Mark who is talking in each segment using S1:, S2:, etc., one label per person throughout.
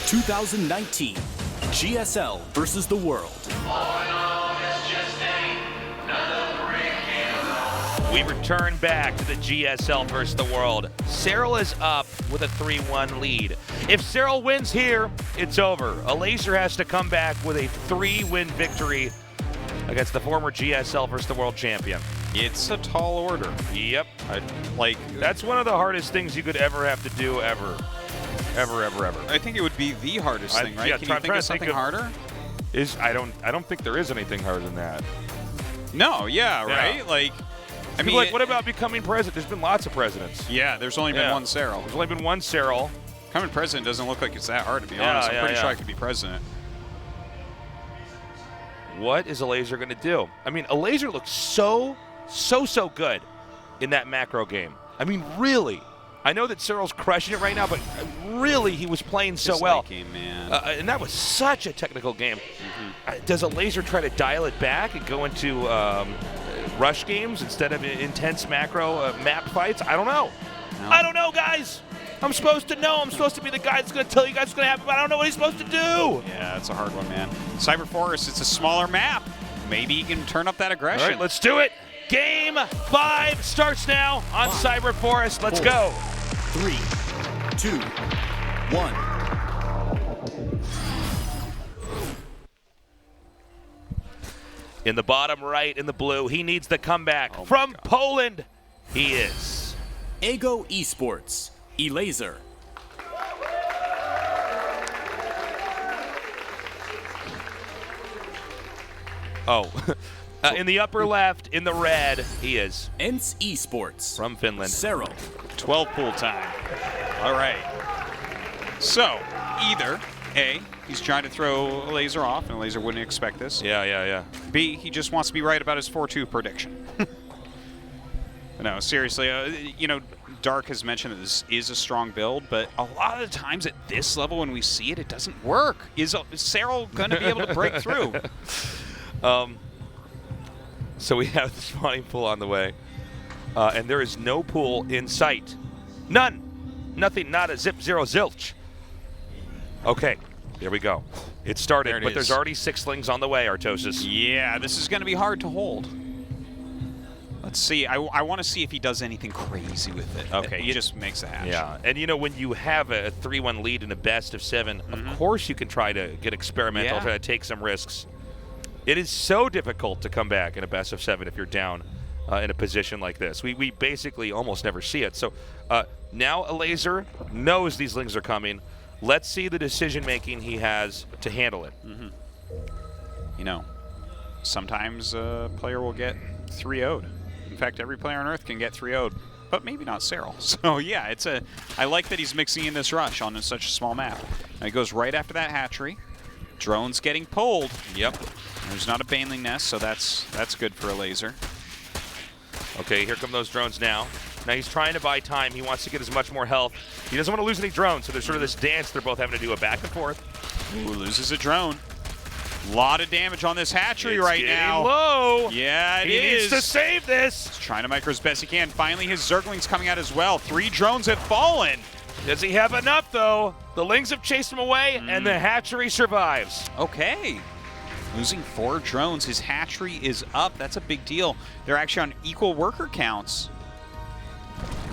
S1: 2019 GSL versus the world.
S2: We return back to the GSL versus the world. Serral is up with a 3-1 lead. If Serral wins here, it's over. Elazer has to come back with a 3-win victory against the former GSL versus the world champion.
S3: It's a tall order.
S2: Yep. That's one of the hardest things you could ever have to do, ever. Ever.
S3: I think it would be the hardest thing, right?
S2: Yeah,
S3: Can you think of something harder?
S2: I don't think there is anything harder than that.
S3: No, yeah, right? Like, I mean,
S2: what about becoming president? There's been lots of presidents.
S3: Yeah, there's only been one Serral.
S2: There's only been one Serral.
S3: Becoming president doesn't look like it's that hard, to be honest. I'm pretty sure I could be president.
S2: What is Elazer going to do? I mean, Elazer looks so good in that macro game. I mean, really. I know that Serral's crushing it right now, but really he was playing so well.
S3: Game, man.
S2: And that was such a technical game. Does Elazer try to dial it back and go into rush games instead of intense macro map fights? I don't know. No. I don't know, guys. I'm supposed to know. I'm supposed to be the guy that's going to tell you guys what's going to happen, but I don't know what he's supposed to do.
S3: Yeah, it's a hard one, man. Cyber Forest, it's a smaller map. Maybe he can turn up that aggression.
S2: All right, let's do it. Game 5 starts now on Cyber Forest. Let's go.
S1: 3, 2, 1.
S2: In the bottom right, in the blue, he needs the comeback from Poland. He is
S1: Ego Esports, Elazer.
S2: In the upper left, in the red, he is
S1: ENCE Esports
S2: from Finland.
S1: Serral.
S3: 12 pool time. All right. So, either A, he's trying to throw Elazer off, and Elazer wouldn't expect this.
S2: Yeah.
S3: B, he just wants to be right about his 4-2 prediction. No, seriously, Dark has mentioned that this is a strong build, but a lot of the times at this level when we see it, it doesn't work. Is Serral going to be able to break through?
S2: So we have the spawning pool on the way, and there is no pool in sight. None. Nothing, not a zip, zero, zilch. Okay, here we go. It started, but there's already 6 slings on the way, Artosis.
S3: Yeah, this is going to be hard to hold. Let's see. I want to see if he does anything crazy with it. Okay, he just makes a hatch.
S2: Yeah, and when you have a 3-1 lead in a best of 7, of course you can try to get experimental, try to take some risks. It is so difficult to come back in a best of 7 if you're down in a position like this. We basically almost never see it. So now Elazer knows these lings are coming. Let's see the decision-making he has to handle it.
S3: Sometimes a player will get 3-0'd. In fact, every player on Earth can get 3-0'd, but maybe not Serral. So yeah, I like that he's mixing in this rush on such a small map. Now he goes right after that hatchery. Drone's getting pulled. Yep. There's not a baneling nest, so that's good for Elazer.
S2: Okay, here come those drones now. Now he's trying to buy time. He wants to get as much more health. He doesn't want to lose any drones, so there's sort of this dance they're both having to do, a back and forth.
S3: Ooh, loses a drone. A lot of damage on this hatchery
S2: it's
S3: right now.
S2: Low.
S3: Yeah, it
S2: is. He needs to save this.
S3: He's trying to micro as best he can. Finally, his Zerglings coming out as well. 3 drones have fallen.
S2: Does he have enough, though? The lings have chased him away, and the hatchery survives.
S3: Okay. Losing 4 drones. His hatchery is up. That's a big deal. They're actually on equal worker counts.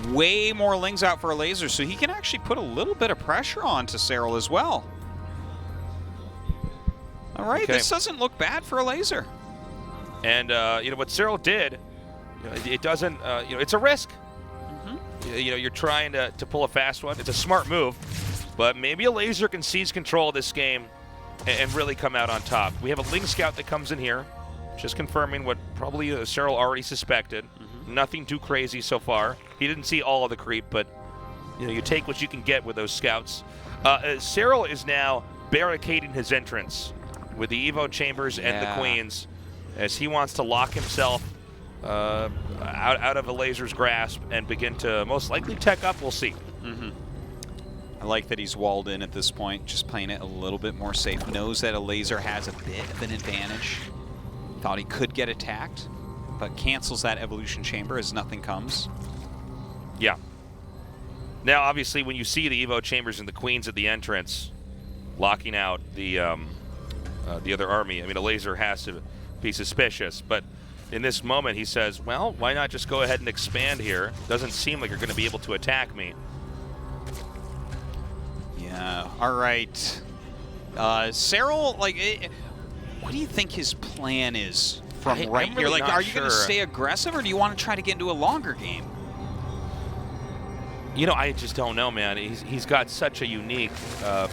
S3: Way more lings out for Elazer, so he can actually put a little bit of pressure on to Serral as well. All right, this doesn't look bad for Elazer.
S2: And, what Serral did, it doesn't, it's a risk. You're trying to pull a fast one. It's a smart move, but maybe Elazer can seize control of this game and really come out on top. We have a Ling Scout that comes in here, just confirming what probably Serral already suspected. Nothing too crazy so far. He didn't see all of the creep, but you take what you can get with those scouts. Serral is now barricading his entrance with the Evo chambers and the Queens, as he wants to lock himself out of Elazer's grasp and begin to most likely tech up. We'll see.
S3: I like that he's walled in at this point, just playing it a little bit more safe. Knows that Elazer has a bit of an advantage. Thought he could get attacked, but cancels that evolution chamber as nothing comes.
S2: Yeah. Now, obviously, when you see the Evo chambers and the Queens at the entrance, locking out the other army. I mean, Elazer has to be suspicious, but in this moment he says, well, why not just go ahead and expand here? Doesn't seem like you're going to be able to attack me.
S3: Yeah, all right. Serral, like, what do you think his plan is from right
S2: I'm
S3: here?
S2: really
S3: Like,
S2: not
S3: are you going to
S2: sure.
S3: stay aggressive, or do you want to try to get into a longer game?
S2: You know, I just don't know, man. He's got such a unique,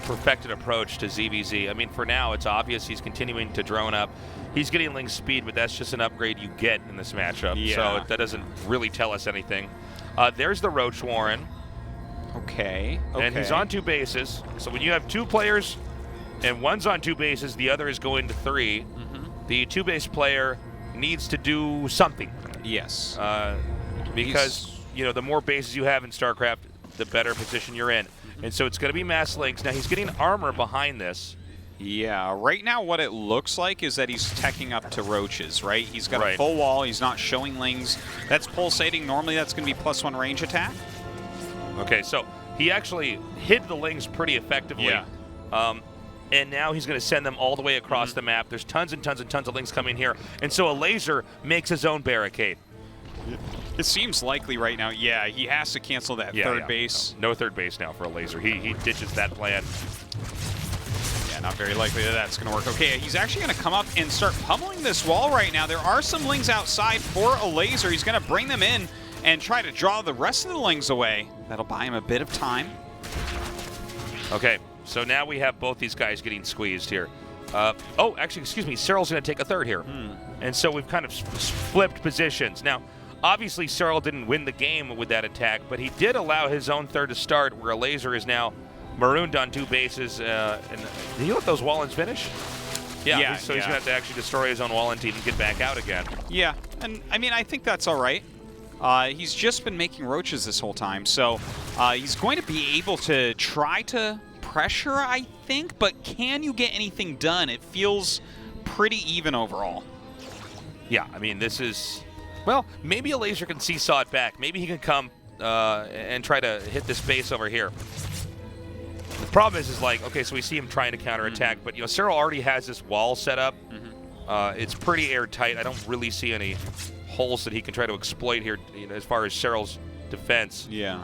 S2: perfected approach to ZVZ. I mean, for now, it's obvious he's continuing to drone up. He's getting Link speed, but that's just an upgrade you get in this matchup.
S3: Yeah.
S2: So that doesn't really tell us anything. There's the Roach Warren.
S3: Okay.
S2: And he's on 2 bases. So when you have 2 players and one's on 2 bases, the other is going to 3, the 2-base player needs to do something.
S3: Yes.
S2: Because, you know, the more bases you have in StarCraft, the better position you're in. And so it's going to be mass links. Now, he's getting armor behind this.
S3: Yeah, right now what it looks like is that he's teching up to roaches, right? He's got a
S2: Right.
S3: full wall. He's not showing lings. That's pulsating. Normally that's going to be +1 range attack.
S2: Okay, so he actually hid the lings pretty effectively.
S3: Yeah.
S2: And now he's going to send them all the way across the map. There's tons and tons and tons of lings coming here. And so Elazer makes his own barricade.
S3: It seems likely right now. Yeah, he has to cancel that third base.
S2: No third base now for Elazer. He ditches that plan.
S3: Yeah, not very likely that that's going to work. Okay, he's actually going to come up and start pummeling this wall right now. There are some lings outside for Elazer. He's going to bring them in and try to draw the rest of the lings away. That'll buy him a bit of time.
S2: Okay, so now we have both these guys getting squeezed here. Oh, actually, excuse me. Serral's going to take a third here. And so we've kind of flipped positions. Now, obviously, Serral didn't win the game with that attack, but he did allow his own third to start, where Elazer is now marooned on 2 bases. And did he let those Wallens finish? Yeah, so he's going to have to actually destroy his own Wallen team and get back out again.
S3: Yeah, and I mean, I think that's all right. He's just been making roaches this whole time, so he's going to be able to try to pressure, I think, but can you get anything done? It feels pretty even overall.
S2: Yeah, I mean, this is... Well, maybe Elazer can seesaw it back. Maybe he can come and try to hit this base over here. The problem is like, okay, so we see him trying to counterattack, but, you know, Serral already has this wall set up. It's pretty airtight. I don't really see any holes that he can try to exploit here, you know, as far as Serral's defense.
S3: Yeah.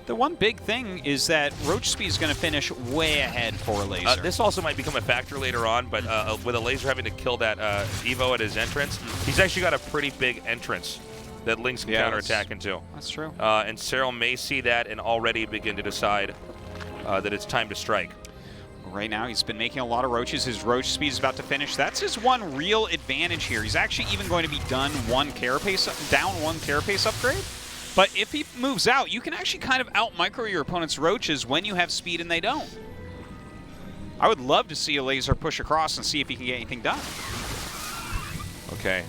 S3: The one big thing is that Roach Speed is going to finish way ahead for Elazer.
S2: This also might become a factor later on, but with Elazer having to kill that Evo at his entrance, he's actually got a pretty big entrance that Lynx can counterattack into.
S3: That's true.
S2: And Serral may see that and already begin to decide that it's time to strike.
S3: Right now, he's been making a lot of roaches. His roach speed is about to finish. That's his one real advantage here. He's actually even going to be down one carapace upgrade. But if he moves out, you can actually kind of out-micro your opponent's roaches when you have speed and they don't. I would love to see Elazer push across and see if he can get anything done.
S2: Okay.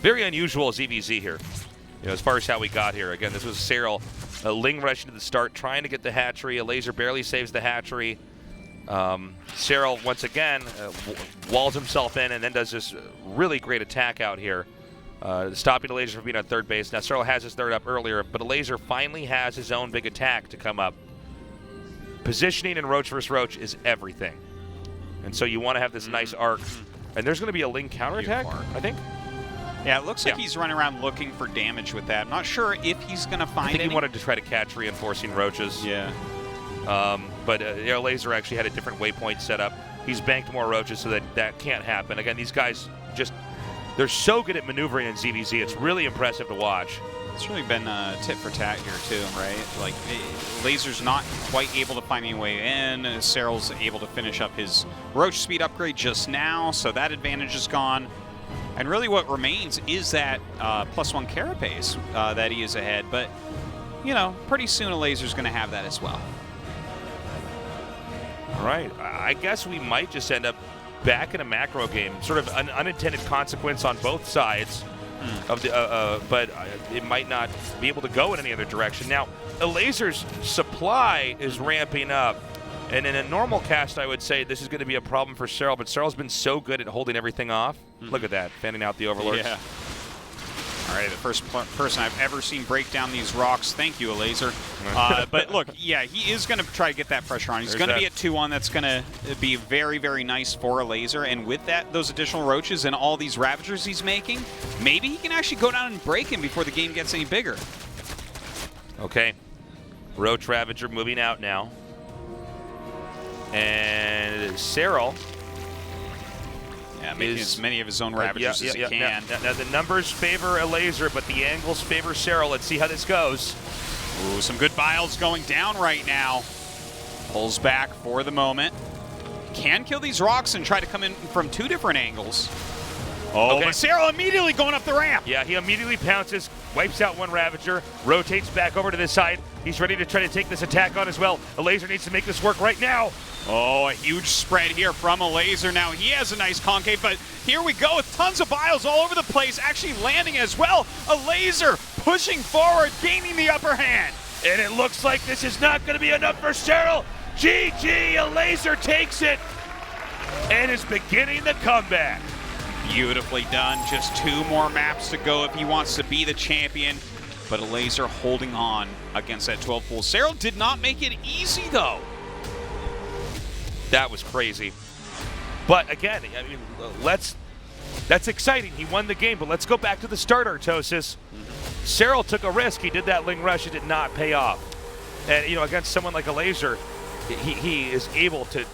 S2: Very unusual ZVZ here. You know, as far as how we got here. Again, this was Serral, Ling rushing to the start, trying to get the hatchery. Elazer barely saves the hatchery. Serral, once again, walls himself in and then does this really great attack out here, stopping Elazer from being on third base. Now, Serral has his third up earlier, but Elazer finally has his own big attack to come up. Positioning in Roach vs. Roach is everything. And so you want to have this nice arc. And there's going to be a Ling counterattack, I think.
S3: Yeah, it looks like he's running around looking for damage with that. I'm not sure if he's going to find
S2: I think
S3: any.
S2: he wanted to try to catch reinforcing roaches.
S3: Yeah.
S2: But Elazer actually had a different waypoint set up. He's banked more roaches so that can't happen. Again, these guys just, they're so good at maneuvering in ZVZ. It's really impressive to watch.
S3: It's really been tit for tat here too, right? Like, Lazer's not quite able to find any way in. Serral's able to finish up his roach speed upgrade just now, so that advantage is gone. And really what remains is that +1 carapace that he is ahead. But, you know, pretty soon Elazer's going to have that as well.
S2: All right. I guess we might just end up back in a macro game. Sort of an unintended consequence on both sides. Of the, but it might not be able to go in any other direction. Now, Elazer's supply is ramping up. And in a normal cast, I would say this is going to be a problem for Serral, but Serral's been so good at holding everything off. Look at that, fanning out the Overlords.
S3: Yeah. All right, the first person I've ever seen break down these rocks. Thank you, Elazer. But look, yeah, he is going to try to get that pressure on. He's going to be at 2-1. That's going to be very, very nice for Elazer. And with that, those additional roaches and all these Ravagers he's making, maybe he can actually go down and break him before the game gets any bigger.
S2: Okay. Roach Ravager moving out now. And Serral.
S3: Yeah, making as many of his own Ravagers as he can.
S2: Now the numbers favor Elazer, but the angles favor Serral. Let's see how this goes.
S3: Ooh, some good biles going down right now. Pulls back for the moment. Can kill these rocks and try to come in from 2 different angles. Oh, okay. But Serral immediately going up the ramp.
S2: Yeah, he immediately pounces, wipes out one Ravager, rotates back over to this side. He's ready to try to take this attack on as well. Elazer needs to make this work right now.
S3: Oh, a huge spread here from Elazer. Now he has a nice concave, but here we go with tons of biles all over the place, actually landing as well. Elazer pushing forward, gaining the upper hand.
S2: And it looks like this is not going to be enough for Serral. GG, Elazer takes it and is beginning the comeback.
S3: Beautifully done. Just 2 more maps to go if he wants to be the champion. But Elazer holding on against that 12 pool. Serral did not make it easy, though.
S2: That was crazy. But again, I mean, that's exciting. He won the game, but let's go back to the start, Artosis. Serral took a risk. He did that Ling Rush. It did not pay off. And, you know, against someone like Elazer, he is able to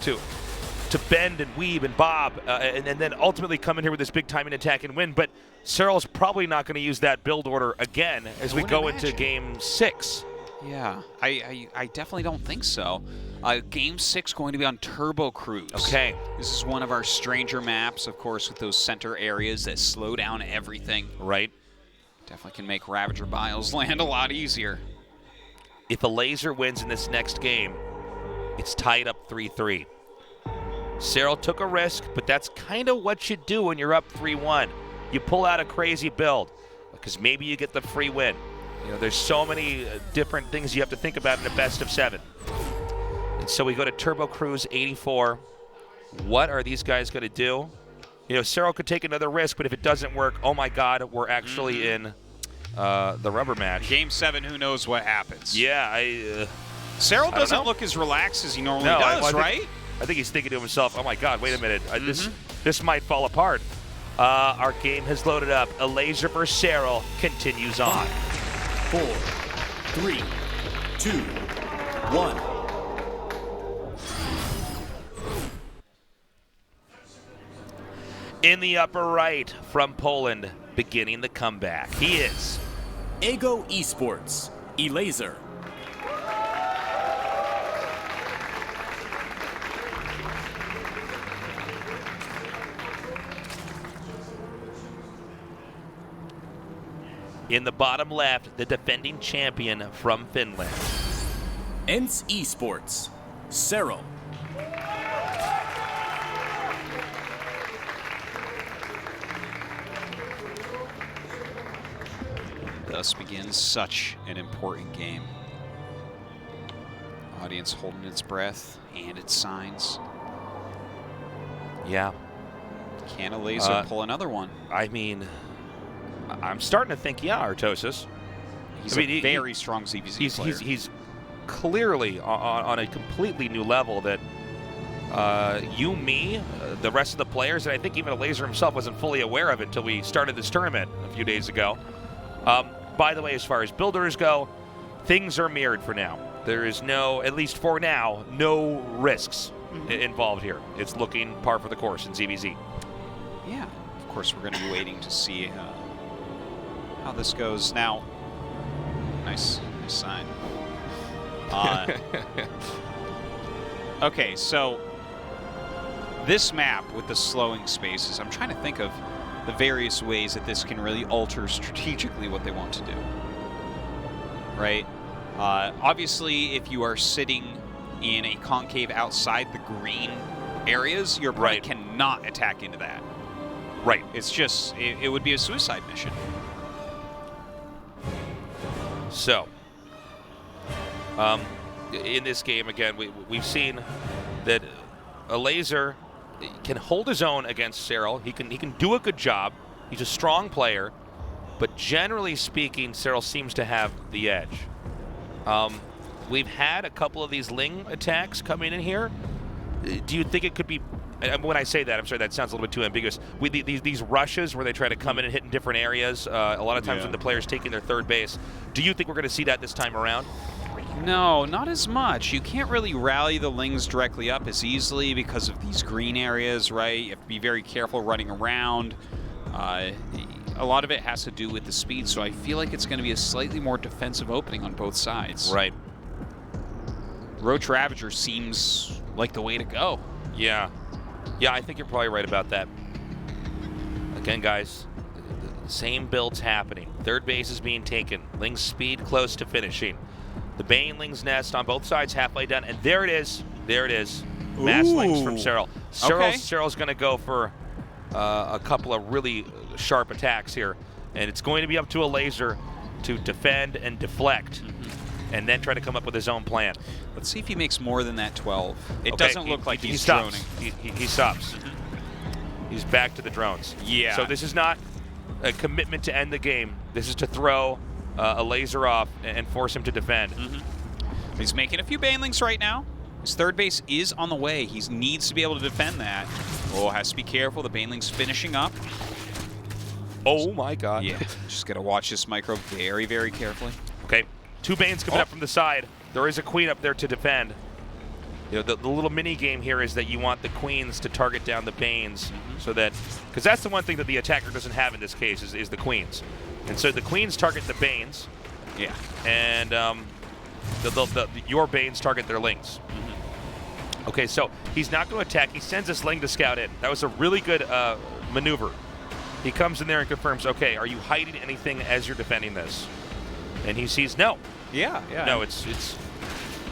S2: bend and weave and bob and then ultimately come in here with this big timing attack and win. But Serral's probably not going to use that build order again as we go into Game 6.
S3: Yeah, I definitely don't think so. Game 6 going to be on Turbo Cruise.
S2: Okay.
S3: This is one of our stranger maps, of course, with those center areas that slow down everything.
S2: Right.
S3: Definitely can make Ravager Biles land a lot easier.
S2: If Elazer wins in this next game, it's tied up 3-3. Serral took a risk, but that's kind of what you do when you're up 3-1. You pull out a crazy build because maybe you get the free win. You know, there's so many different things you have to think about in a best of 7. And so we go to Turbo Cruise 84. What are these guys going to do? You know, Serral could take another risk, but if it doesn't work, oh my God, we're actually in the rubber match.
S3: Game 7, who knows what happens?
S2: Yeah,
S3: Serral doesn't look as relaxed as he normally does, right?
S2: I think he's thinking to himself, oh my God, wait a minute, this might fall apart. Our game has loaded up. Elazer vs. Serral continues on.
S1: 5, 4, 3, 2, 1.
S2: In the upper right from Poland, beginning the comeback, he is
S1: Ego Esports, Elazer.
S2: in the bottom left, the defending champion from Finland.
S1: ENCE Esports, Serral.
S3: Thus begins such an important game. Audience holding its breath and its signs.
S2: Yeah.
S3: Can Elazer pull another one?
S2: I mean, I'm starting to think, yeah, Artosis.
S3: He's a very strong ZVZ player.
S2: He's clearly on a completely new level that the rest of the players, and I think even Elazer himself wasn't fully aware of it until we started this tournament a few days ago. By the way, as far as builders go, things are mirrored for now. There is no, at least for now, no risks involved here. It's looking par for the course in ZVZ.
S3: Yeah, of course we're going to be waiting to see how this goes. Now, nice sign. Okay, so this map with the slowing spaces, I'm trying to think of the various ways that this can really alter strategically what they want to do. Right? Obviously, if you are sitting in a concave outside the green areas, your opponent cannot attack into that.
S2: Right.
S3: It's just, it would be a suicide mission.
S2: So, in this game, again, we've seen that Elazer can hold his own against Serral. He can do a good job. He's a strong player. but generally speaking, Serral seems to have the edge. We've had a couple of these Ling attacks coming in here. Do you think it could be, when I say that, I'm sorry, that sounds a little bit too ambiguous. With these rushes where they try to come in and hit in different areas, a lot of times when the player's taking their third base, do you think we're going to see that this time around?
S3: No, not as much. You can't really rally the Lings directly up as easily because of these green areas, right? You have to be very careful running around. A lot of it has to do with the speed, so I feel like it's going to be a slightly more defensive opening on both sides.
S2: Right.
S3: Roach Ravager seems like the way to go.
S2: Yeah. Yeah, I think you're probably right about that. Again, guys, the same build's happening. Third base is being taken. Ling's speed close to finishing. The Baneling's nest on both sides halfway done, and there it is. There it is. Mass Lings from Serral. Serral's going to go for a couple of really sharp attacks here, and it's going to be up to Elazer to defend and deflect, and then try to come up with his own plan.
S3: Let's see if he makes more than that 12. It doesn't look like he's
S2: stops.
S3: droning.
S2: He stops. He's back to the drones.
S3: Yeah.
S2: So this is not a commitment to end the game. This is to throw Elazer off and force him to defend.
S3: He's making a few Banelings right now. His third base is on the way. He needs to be able to defend that. Oh, has to be careful. The Baneling's finishing up.
S2: Oh my God.
S3: Yeah, just got to watch this micro very, very carefully.
S2: Okay, 2 Banes coming up from the side. There is a Queen up there to defend. You know, the little mini game here is that you want the Queens to target down the Banes, so that, because that's the one thing that the attacker doesn't have in this case is the Queens. And so the Queens target the Banes.
S3: Yeah.
S2: And your Banes target their Lings. Okay, so he's not going to attack. He sends his Ling to scout in. That was a really good maneuver. He comes in there and confirms, okay, are you hiding anything as you're defending this? And he sees no.
S3: Yeah.
S2: No, it's.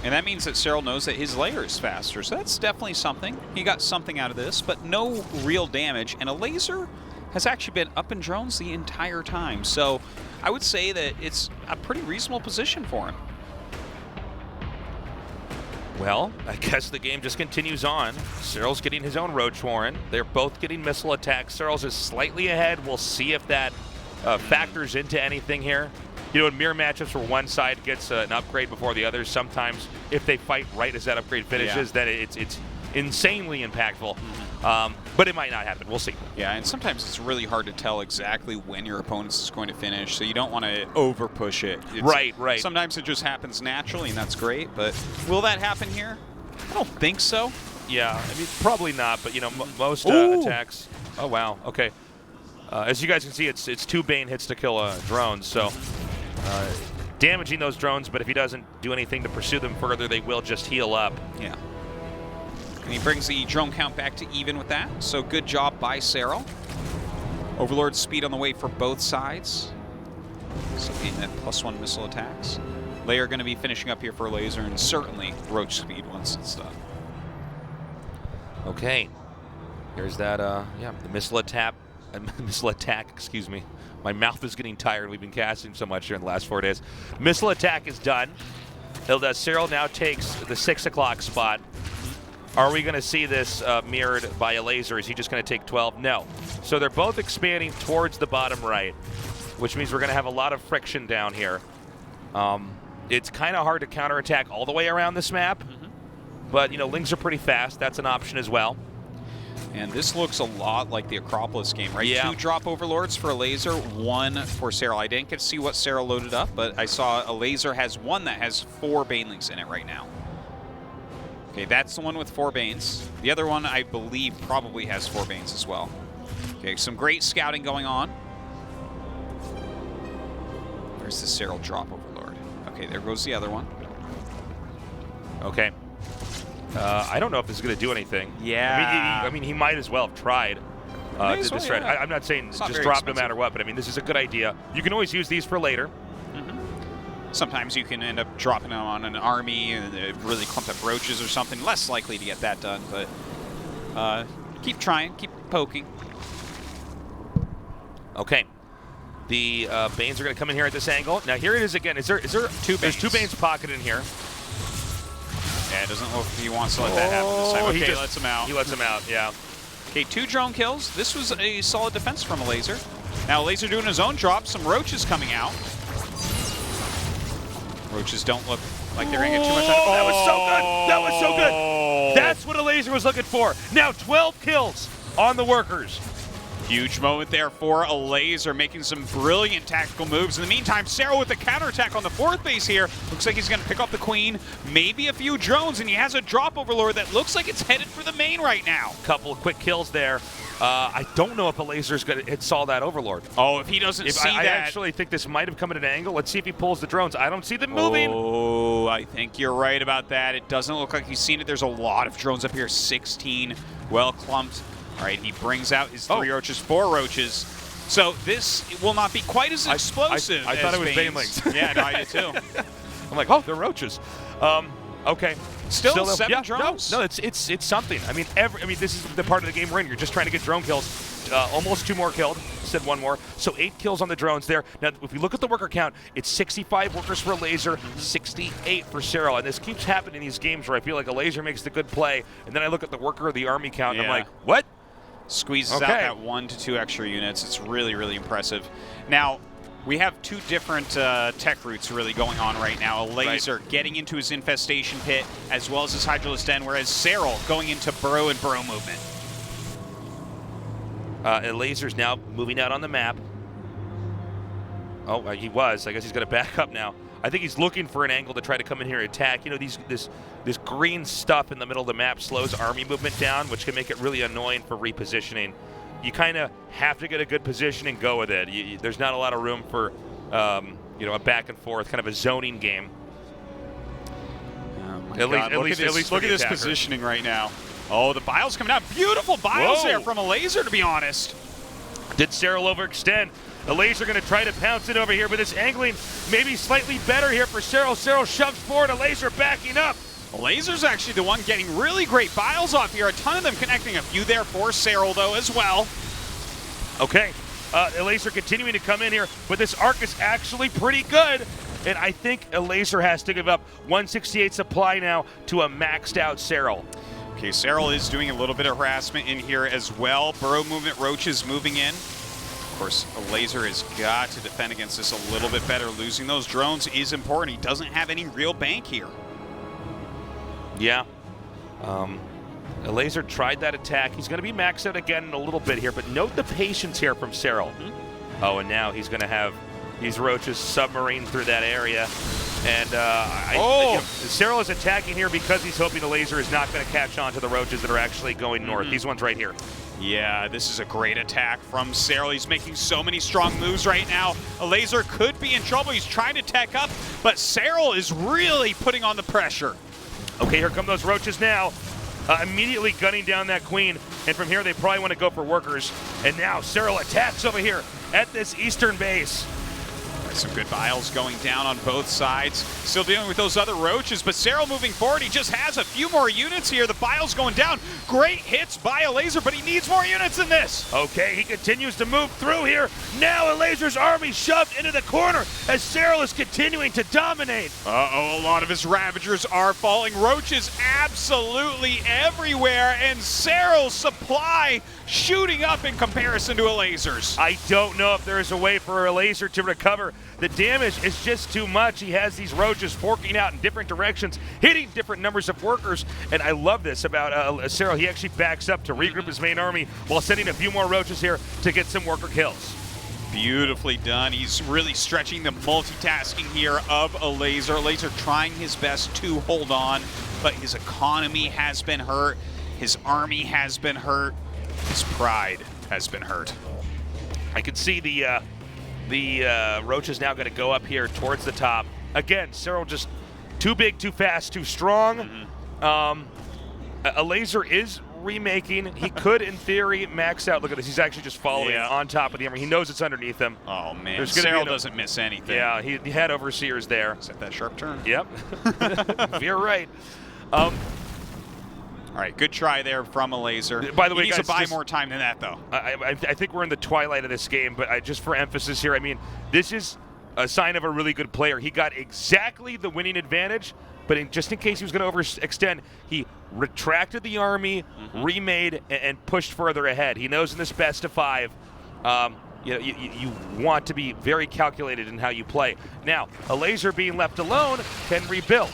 S3: And that means that Serral knows that his layer is faster, so that's definitely something. He got something out of this, but no real damage. And Elazer has actually been up in drones the entire time, so I would say that it's a pretty reasonable position for him.
S2: Well, I guess the game just continues on. Serral's getting his own Roach Warren. They're both getting missile attacks. Serral's is slightly ahead. We'll see if that factors into anything here. You know, in mirror matchups where one side gets an upgrade before the others, sometimes if they fight right as that upgrade finishes, then it's insanely impactful. But it might not happen. We'll see.
S3: Yeah, and sometimes it's really hard to tell exactly when your opponent is going to finish, so you don't want to over-push it.
S2: Right.
S3: Sometimes it just happens naturally, and that's great, but will that happen here? I don't think so.
S2: Yeah, I mean, probably not, but, you know, most attacks. Oh, wow. Okay. As you guys can see, it's 2 Bane hits to kill a drone, so damaging those drones, but if he doesn't do anything to pursue them further, they will just heal up.
S3: Yeah. And he brings the drone count back to even with that, so good job by Serral. Overlord speed on the way for both sides. So getting that +1 missile attacks. Layer going to be finishing up here for Elazer, and certainly Roach speed once it's done.
S2: Okay. Here's that, the missile attack. Excuse me. My mouth is getting tired. We've been casting so much here in the last 4 days. Missile attack is done. Serral now takes the 6 o'clock spot. Are we going to see this mirrored by Elazer? Is he just going to take 12? No. So they're both expanding towards the bottom right, which means we're going to have a lot of friction down here. It's kind of hard to counterattack all the way around this map, but, you know, Lings are pretty fast. That's an option as well.
S3: And this looks a lot like the Acropolis game, right?
S2: Yeah.
S3: 2 drop Overlords for Elazer, 1 for Serral. I didn't get to see what Serral loaded up, but I saw Elazer has 1 that has 4 Banelings in it right now. Okay, that's the one with 4 Banes. The other one, I believe, probably has 4 Banes as well. Okay, some great scouting going on. Where's the Serral drop Overlord? Okay, there goes the other one.
S2: Okay. I don't know if this is going to do anything.
S3: Yeah.
S2: I mean, he might as well have tried to disrupt.
S3: Yeah.
S2: I'm not saying
S3: It's
S2: just
S3: not
S2: drop
S3: expensive.
S2: no matter what, but I mean, this is a good idea. You can always use these for later.
S3: Sometimes you can end up dropping them on an army and really clumped up roaches or something. Less likely to get that done, but keep trying, keep poking.
S2: Okay. The Banes are going to come in here at this angle. Now here it is again. Is there 2 Banes? There's 2 Banes pocketed in here.
S3: Yeah, it doesn't look like he wants to let that happen this time. Okay,
S2: he
S3: lets him out.
S2: He lets him out, yeah.
S3: Okay, 2 drone kills. This was a solid defense from Elazer. Now Elazer doing his own drop. Some roaches coming out. Roaches don't look like they're going to get too much.
S2: Oh, that was so good. That was so good. That's what Elazer was looking for. Now 12 kills on the workers.
S3: Huge moment there for Elazer, making some brilliant tactical moves. In the meantime, Serral with the counterattack on the fourth base here. Looks like he's going to pick up the queen, maybe a few drones, and he has a drop overlord that looks like it's headed for the main right now.
S2: Couple of quick kills there. I don't know if Elazer's going to saw that overlord.
S3: Oh, if he doesn't see
S2: I
S3: that.
S2: I actually think this might have come at an angle. Let's see if he pulls the drones. I don't see them moving.
S3: Oh, I think you're right about that. It doesn't look like he's seen it. There's a lot of drones up here, 16, well clumped. All right, he brings out his 3 roaches, 4 roaches. So this will not be quite as explosive.
S2: I thought it was banelings.
S3: Yeah, no, I did too.
S2: I'm like, oh, they're roaches. Okay.
S3: Still 7 drones.
S2: No, it's something. I mean, this is the part of the game we're in. You're just trying to get drone kills. Almost 2 more killed. Said 1 more. So 8 kills on the drones there. Now, if we look at the worker count, it's 65 workers for Elazer, 68 for Serral. And this keeps happening in these games where I feel like Elazer makes the good play, and then I look at the worker of the army count, and I'm like, what?
S3: Squeezes out that 1 to 2 extra units. It's really, really impressive. Now, we have 2 different tech routes really going on right now. Elazer getting into his infestation pit as well as his Hydralisk Den, whereas Serral going into burrow and burrow movement.
S2: Elazer's now moving out on the map. Oh, he was. I guess he's going to back up now. I think he's looking for an angle to try to come in here and attack. You know, this green stuff in the middle of the map slows army movement down, which can make it really annoying for repositioning. You kind of have to get a good position and go with it. There's not a lot of room for, you know, a back and forth, kind of a zoning game.
S3: Oh my God. Look at this positioning right now. Oh, the biles coming out. Beautiful biles there from Elazer, to be honest.
S2: Did Serral overextend? Elazer going to try to pounce it over here, but this angling maybe slightly better here for Serral. Serral shoves forward, Elazer backing up.
S3: Elazer's actually the one getting really great biles off here. A ton of them connecting. A few there for Serral, though, as well.
S2: Okay, Elazer continuing to come in here, but this arc is actually pretty good. And I think Elazer has to give up 168 supply now to a maxed out Serral.
S3: Okay, Serral is doing a little bit of harassment in here as well. Burrow movement, roaches moving in. Of course, Elazer has got to defend against this a little bit better. Losing those drones is important. He doesn't have any real bank here.
S2: Yeah. Elazer tried that attack. He's going to be maxed out again in a little bit here, but note the patience here from Serral. Oh, and now he's going to have these roaches submarine through that area. And Serral is attacking here because he's hoping Elazer is not going to catch on to the roaches that are actually going north. These ones right here.
S3: Yeah, this is a great attack from Serral. He's making so many strong moves right now. Elazer could be in trouble. He's trying to tech up, but Serral is really putting on the pressure.
S2: Okay, here come those roaches now. Immediately gunning down that queen. And from here, they probably want to go for workers. And now Serral attacks over here at this eastern base.
S3: Some good biles going down on both sides. Still dealing with those other roaches, but Serral moving forward. He just has a few more units here. The biles going down. Great hits by Elazer, but he needs more units than this.
S2: Okay, he continues to move through here. Now Elazer's army shoved into the corner as Serral is continuing to dominate.
S3: Uh-oh, a lot of his Ravagers are falling. Roaches absolutely everywhere, and Serral's supply shooting up in comparison to Elazer's.
S2: I don't know if there is a way for Elazer to recover. The damage is just too much. He has these roaches forking out in different directions, hitting different numbers of workers. And I love this about Serral. He actually backs up to regroup his main army while sending a few more roaches here to get some worker kills.
S3: Beautifully done. He's really stretching the multitasking here of Elazer. Elazer trying his best to hold on, but his economy has been hurt. His army has been hurt. His pride has been hurt.
S2: I can see the roach is now going to go up here towards the top. Again, Serral just too big, too fast, too strong. Elazer is remaking. He could, in theory, max out. Look at this. He's actually just following on top of the armor. He knows it's underneath him.
S3: Oh, man. Serral doesn't miss anything.
S2: Yeah, he had overseers there.
S3: Set that sharp turn.
S2: Yep. You're right.
S3: All right, good try there from Elazer.
S2: By the way,
S3: he needs
S2: guys,
S3: to buy more time than that, though.
S2: I think we're in the twilight of this game, but just for emphasis here, I mean, this is a sign of a really good player. He got exactly the winning advantage, but just in case he was going to overextend, he retracted the army, remade, and pushed further ahead. He knows in this best of 5, you want to be very calculated in how you play. Now, Elazer being left alone can rebuild.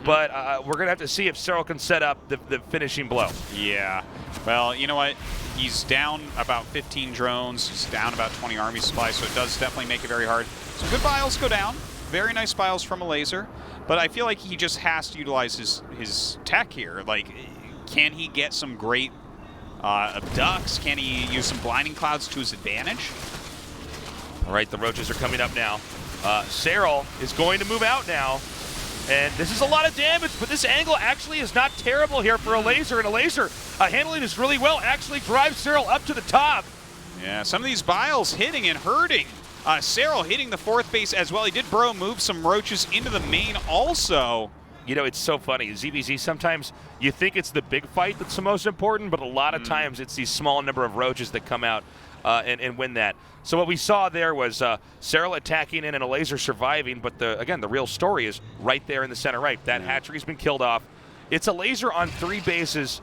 S2: But we're going to have to see if Serral can set up the finishing blow.
S3: Yeah. Well, you know what? He's down about 15 drones. He's down about 20 army supplies, so it does definitely make it very hard. Some good biles go down. Very nice biles from Elazer. But I feel like he just has to utilize his tech here. Like, can he get some great abducts? Can he use some blinding clouds to his advantage?
S2: All right, the roaches are coming up now. Serral is going to move out now. And this is a lot of damage, but this angle actually is not terrible here for Elazer. And Elazer handling this really well, actually drives Serral up to the top.
S3: Yeah, some of these biles hitting and hurting. Serral hitting the 4th base as well. He did move some roaches into the main also.
S2: You know, it's so funny. ZBZ, sometimes you think it's the big fight that's the most important, but a lot of times it's these small number of roaches that come out and win that. So what we saw there was Serral attacking in and Elazer surviving, but again, the real story is right there in the center right. That hatchery's been killed off. It's Elazer on 3 bases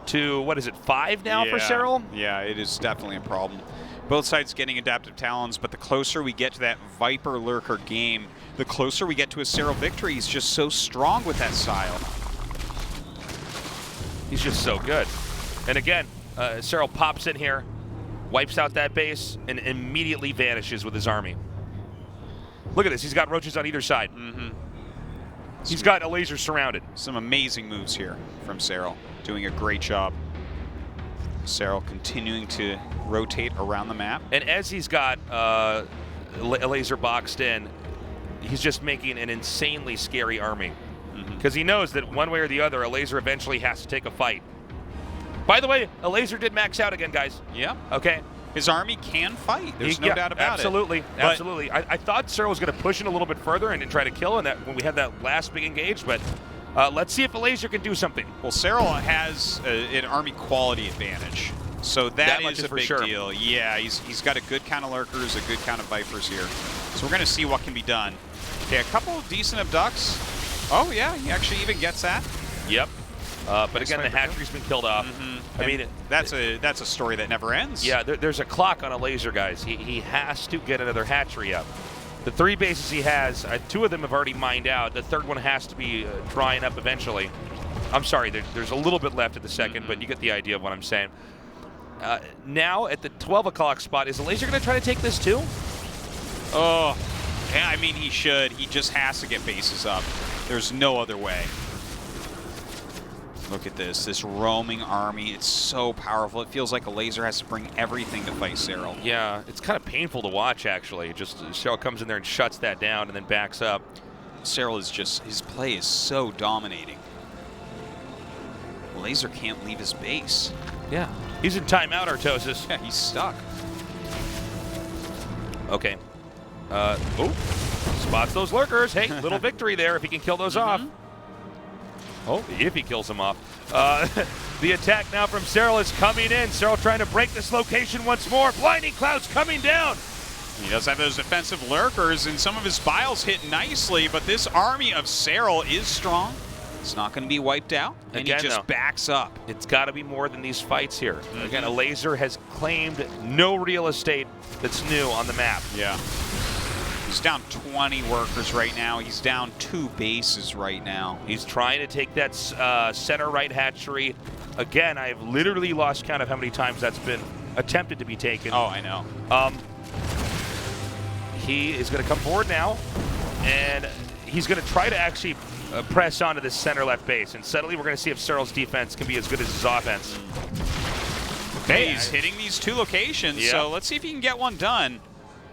S2: to, what is it, 5 now for Serral?
S3: Yeah, it is definitely a problem. Both sides getting adaptive talons, but the closer we get to that Viper Lurker game, the closer we get to a Serral victory. He's just so strong with that style.
S2: He's just so good. And again, Serral pops in here, wipes out that base, and immediately vanishes with his army. Look at this. He's got roaches on either side. He's got Elazer surrounded.
S3: Some amazing moves here from Serral. Doing a great job. Serral continuing to rotate around the map.
S2: And as he's got Elazer boxed in, he's just making an insanely scary army. Because he knows that one way or the other, Elazer eventually has to take a fight. By the way, Elazer did max out again, guys.
S3: Yeah.
S2: Okay.
S3: His army can fight. There's no doubt about
S2: absolutely,
S3: it.
S2: Absolutely. I thought Serral was going to push in a little bit further and try to kill in that when we had that last big engage, but let's see if Elazer can do something.
S3: Well, Serral has an army quality advantage, so that is a big deal. Yeah, he's got a good count of lurkers, a good count of vipers here. So we're going to see what can be done. Okay, a couple of decent abducts. Oh yeah, he actually even gets that.
S2: Yep. But again, the hatchery's been killed off. I mean,
S3: that's a story that never ends.
S2: Yeah, there's a clock on Elazer, guys. He has to get another hatchery up. The 3 bases he has, 2 of them have already mined out. The 3rd one has to be drying up eventually. I'm sorry, there's a little bit left at the 2nd, but you get the idea of what I'm saying. Now at the 12 o'clock spot, is Elazer going to try to take this too?
S3: Oh, yeah, I mean, he should. He just has to get bases up. There's no other way. Look at this roaming army. It's so powerful. It feels like Elazer has to bring everything to fight Serral.
S2: Yeah, it's kind of painful to watch, actually. Just Serral comes in there and shuts that down and then backs up.
S3: Serral is just, his play is so dominating. Elazer can't leave his base.
S2: Yeah. He's in timeout, Artosis.
S3: Yeah, he's stuck.
S2: Okay. Spots those lurkers. Hey, little victory there if he can kill those off. Oh, if he kills them off. The attack now from Serral is coming in. Serral trying to break this location once more. Blinding clouds coming down.
S3: He does have those defensive lurkers, and some of his biles hit nicely, but this army of Serral is strong. It's not going to be wiped out, and
S2: again,
S3: he just backs up.
S2: It's got to be more than these fights here. Again, Elazer has claimed no real estate that's new on the map.
S3: Yeah. He's down 20 workers right now. He's down 2 bases right now.
S2: He's trying to take that center right hatchery. Again, I have literally lost count of how many times that's been attempted to be taken.
S3: Oh, I know.
S2: He is going to come forward now, and he's going to try to actually press onto this center left base. And suddenly we're going to see if Serral's defense can be as good as his offense.
S3: Okay, he's hitting these 2 locations, so let's see if he can get one done.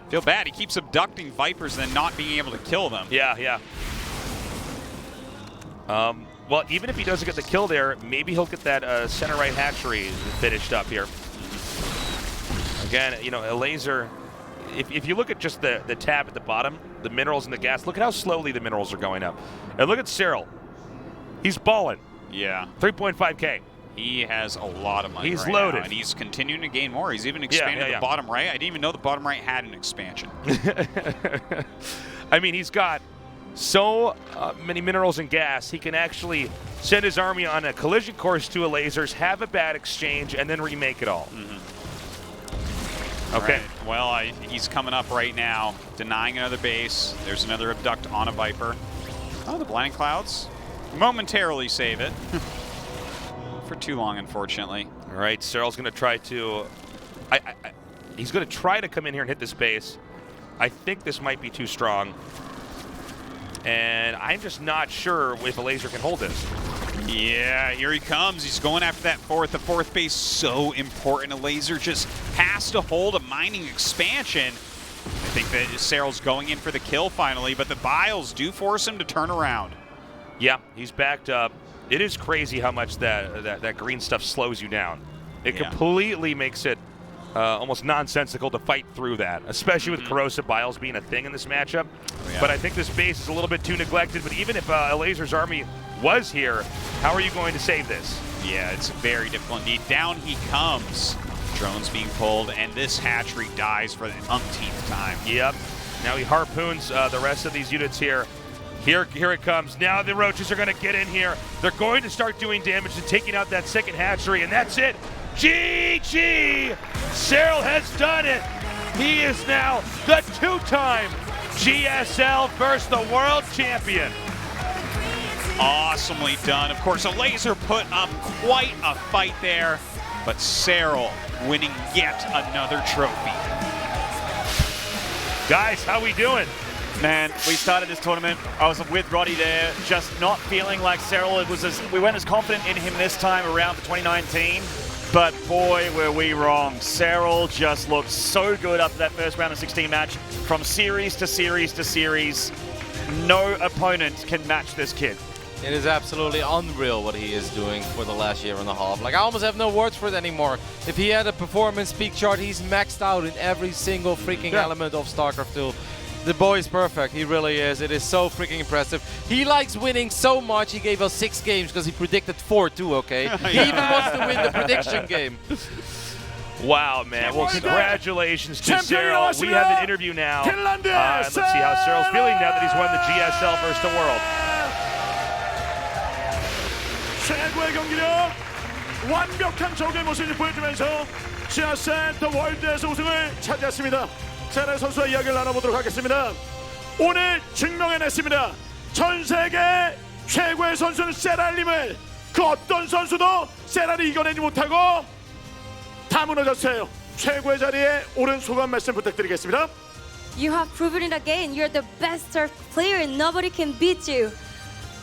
S3: Feel bad. He keeps abducting Vipers and then not being able to kill them.
S2: Yeah. Well, even if he doesn't get the kill there, maybe he'll get that center right hatchery finished up here. Again, you know, Elazer, if you look at just the tab at the bottom, the minerals and the gas, look at how slowly the minerals are going up. And look at Serral. He's balling.
S3: Yeah.
S2: 3.5K.
S3: He has a lot of money.
S2: He's
S3: right
S2: loaded.
S3: now, and he's continuing to gain more. He's even expanded the bottom right. I didn't even know the bottom right had an expansion.
S2: I mean, he's got so many minerals and gas, he can actually send his army on a collision course to Elazer's, have a bad exchange, and then remake it all. Okay.
S3: Right. Well, he's coming up right now, denying another base. There's another abduct on a Viper. Oh, the Blinding Clouds momentarily save it. For too long, unfortunately.
S2: All right, Serral's going to try to... he's going to try to come in here and hit this base. I think this might be too strong. And I'm just not sure if Elazer can hold this.
S3: Yeah, here he comes. He's going after that fourth. The fourth base so important. Elazer just has to hold a mining expansion. I think that Serral's going in for the kill finally, but the Biles do force him to turn around.
S2: Yeah, he's backed up. It is crazy how much that green stuff slows you down. It completely makes it almost nonsensical to fight through that, especially with corrosive biles being a thing in this matchup. But I think this base is a little bit too neglected. But even if Elazer's army was here, how are you going to save this?
S3: Yeah, it's very difficult indeed. Down he comes. Drones being pulled, and this hatchery dies for the umpteenth time.
S2: Yep. Now he harpoons the rest of these units here. Here it comes. Now the roaches are going to get in here. They're going to start doing damage and taking out that second hatchery, and that's it. GG! Serral has done it. He is now the two-time GSL versus the world champion.
S3: Awesomely done. Of course, Elazer put up quite a fight there, but Serral winning yet another trophy.
S2: Guys, how we doing?
S4: Man, we started this tournament, I was with Roddy there, just not feeling like Serral. We weren't as confident in him this time around for 2019, but boy, were we wrong. Serral just looked so good up to that first round of 16 match. From series to series to series, no opponent can match this kid.
S5: It is absolutely unreal what he is doing for the last year and a half. Like, I almost have no words for it anymore. If he had a performance peak chart, he's maxed out in every single freaking element of StarCraft 2. The boy is perfect, he really is. It is so freaking impressive. He likes winning so much, he gave us 6 games because he predicted 4 too, okay? He even wants to win the prediction game.
S2: Wow, man. Well, congratulations to Serral. We have an interview now. And let's see how Serral's feeling now that he's won the GSL versus the world.
S6: 최고의 경기력, 완벽한 적의 모습을 보여주면서 GSL 더 월드에서 우승을 차지했습니다. 세랄 선수와 이야기를 나눠보도록 하겠습니다. 오늘 증명해냈습니다. 전 세계 최고의 선수는 세랄님을 그 어떤 선수도 세랄이 이겨내지 못하고 다 무너졌어요. 최고의 자리에 오른 소감 말씀 부탁드리겠습니다.
S7: You have proven it again. You're the best surf player and nobody can beat you.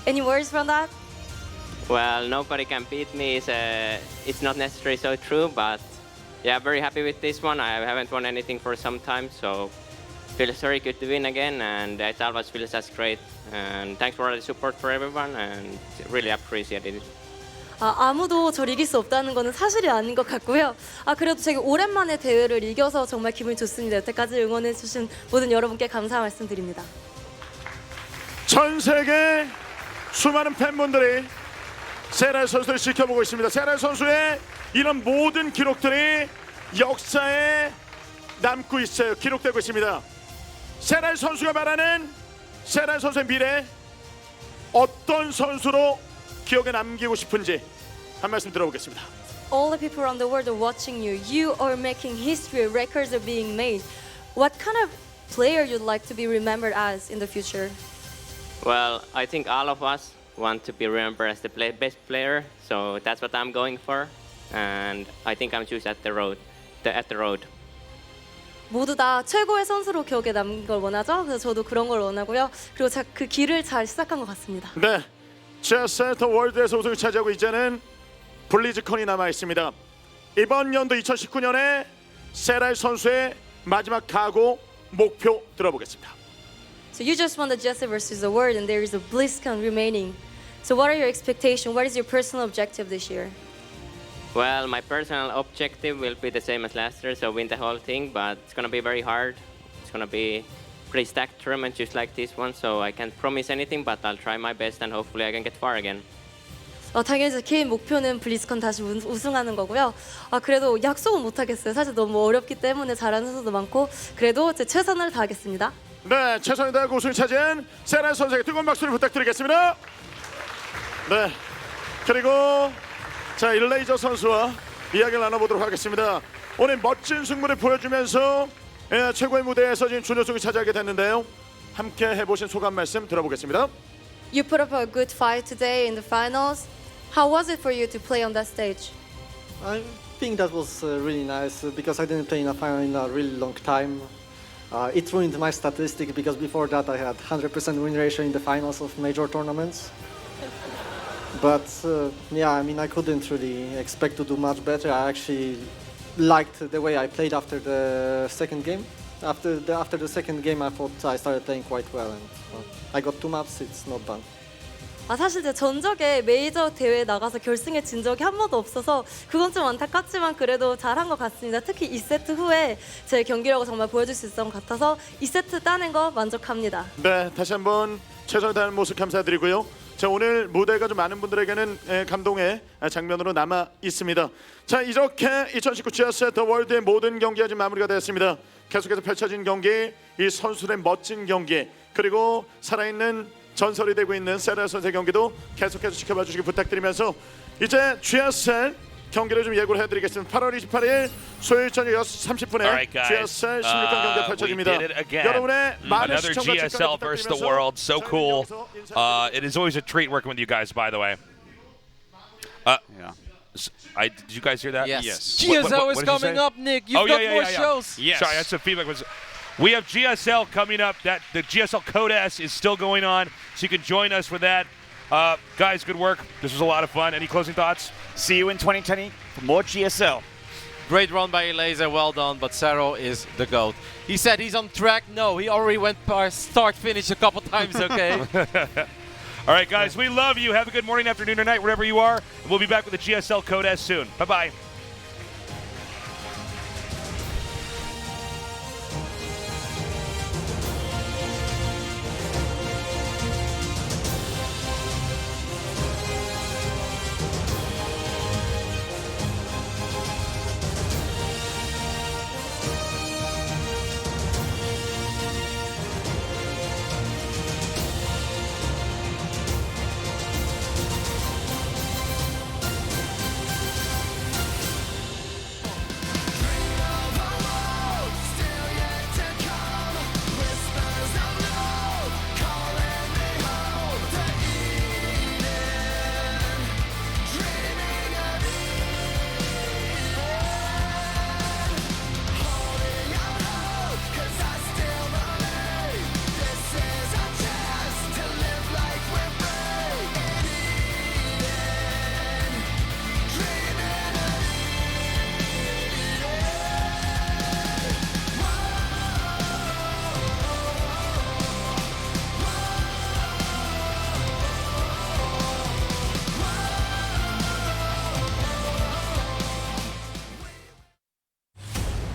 S7: Any words from that?
S8: Well, nobody can beat me. It's not necessarily so true, but yeah, very happy with this one. I haven't won anything for some time, so feels very good to win again, and it always feels as great. And thanks for all the support for everyone, and really appreciated it.
S7: 아무도 저를 이길 수 없다는 거는 사실이 아닌 것 같고요. 그래도 제가 오랜만에 대회를 이겨서 정말 기분이 좋습니다. 여태까지 응원해주신 모든 여러분께 감사 말씀드립니다.
S6: 전 세계 수많은 팬분들이 세랄 선수를 지켜보고 있습니다. 세랄 선수의 이런 모든 기록들이 역사에 남고 있어요. 기록되고 있습니다. 세랄 선수가 말하는 세랄 선수의 미래, 어떤 선수로 기억에 남기고 싶은지 한 말씀 들어보겠습니다.
S7: All the people around the world are watching you. You are making history. Records are being made. What kind of player you'd like to be remembered as in the future?
S8: Well, I think all of us want to be remembered as the best player, so that's what I'm going for. And I think I'm choosing at the road.
S7: 모두 다 최고의 선수로 기억에 남는 걸 원하죠. 그래서 저도 그런 걸 원하고요. 그리고 그 길을 잘 시작한 것 같습니다.
S6: 네, GSL 더 월드에서 우승을 차지하고 이제는 블리즈컨이 남아 있습니다. 이번 연도 2019년에 세랄 선수의 마지막 각오, 목표 들어보겠습니다.
S7: So you just won the GSL versus the world, and there is a BlizzCon remaining. So what are your expectations? What is your personal objective this year?
S8: Well, my personal objective will be the same as last year, so win the whole thing, but it's going to be very hard. It's going to be pretty stacked tournament just like this one, so I can't promise anything, but I'll try my best and hopefully I can get far again.
S7: 당연히 제 개인 목표는 블리즈컨 다시 우승하는 거고요. 그래도 약속은 못 하겠어요. 사실 너무 어렵기 때문에 잘하는 선수도 많고, 그래도 제 최선을 다하겠습니다.
S6: 네, 최선을 다하고 우승을 차지한 세랄 선수에게 뜨거운 박수를 부탁드리겠습니다. 네, 그리고 자 일레이저 선수와 이야기를 나눠보도록 하겠습니다. 오늘 멋진 승부를 보여주면서 최고의 무대에서 지금 준우승을 차지하게 됐는데요. 함께 해보신 소감 말씀 들어보겠습니다.
S7: You put up a good fight today in the finals. How was it for you to play on that stage?
S9: I think that was really nice because I didn't play in a final in a really long time. It ruined my statistic because before that I had 100% win ratio in the finals of major tournaments. But yeah, I mean, I couldn't really expect to do much better. I actually liked the way I played after the second game. After the second game, I thought I started playing quite well, and I got 2 maps. It's not bad.
S7: 사실 제 전적에 메이저 대회에 나가서 결승에 진 적이 한 번도 없어서 그건 좀 안타깝지만 그래도 잘한 것 같습니다. 특히 2세트 후에 제 경기력을 정말 보여줄 수 있었던 것 같아서 2세트 따낸 거 만족합니다.
S6: 네, 다시 한번 최선을 다하는 모습 감사드리고요. 자, 오늘 무대가 좀 많은 분들에게는 감동의 장면으로 남아 있습니다. 자, 이렇게 2019 GSL 더 월드의 모든 경기가 지금 마무리가 되었습니다. 계속해서 펼쳐진 경기, 이 선수들의 멋진 경기, 그리고 살아있는 전설이 되고 있는 세랄 선수의 경기도 계속해서 지켜봐 주시기 부탁드리면서 이제 GSL 경기를 좀 예고를 해드리겠습니다. 8월 28일 수요일 저녁 6시 30분에 GSL 16강 경기가 펼쳐집니다. 여러분의 많은
S2: Another
S6: 시청과
S2: GSL versus the world. So cool. It is always a treat working with you guys, by the way.
S3: Yeah.
S2: Did you guys hear that?
S5: Yes.
S3: Yes.
S5: GSL
S2: What
S5: is
S2: did you
S5: coming
S2: say?
S5: up, Nick. You've got more shows.
S3: Yes.
S2: Sorry, that's the feedback. We have GSL coming up. That the GSL Code S is still going on, so you can join us for that. Guys, good work. This was a lot of fun. Any closing thoughts?
S4: See you in 2020 for more GSL.
S5: Great run by Elazer, well done, but Serral is the GOAT. He said he's on track. No, he already went start-finish a couple times, okay?
S2: All right, guys, we love you. Have a good morning, afternoon, or night, wherever you are. We'll be back with the GSL Code S soon. Bye-bye.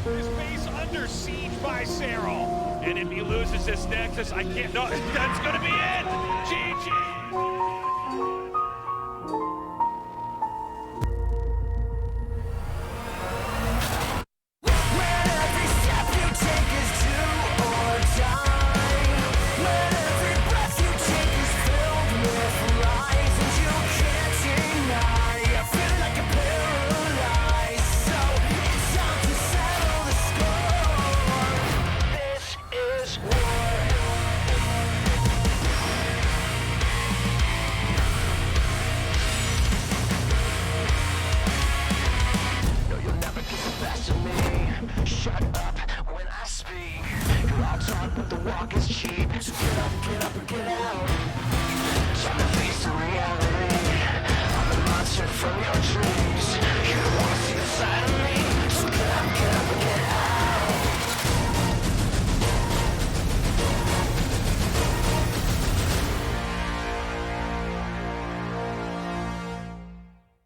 S10: His base under siege by Serral. And if he loses this Nexus, I can't. No, that's going to be it. GG. Shut up when I speak. You're all talk, but the walk is cheap. So get up and get out. Time to face the reality. I'm the monster from your dreams.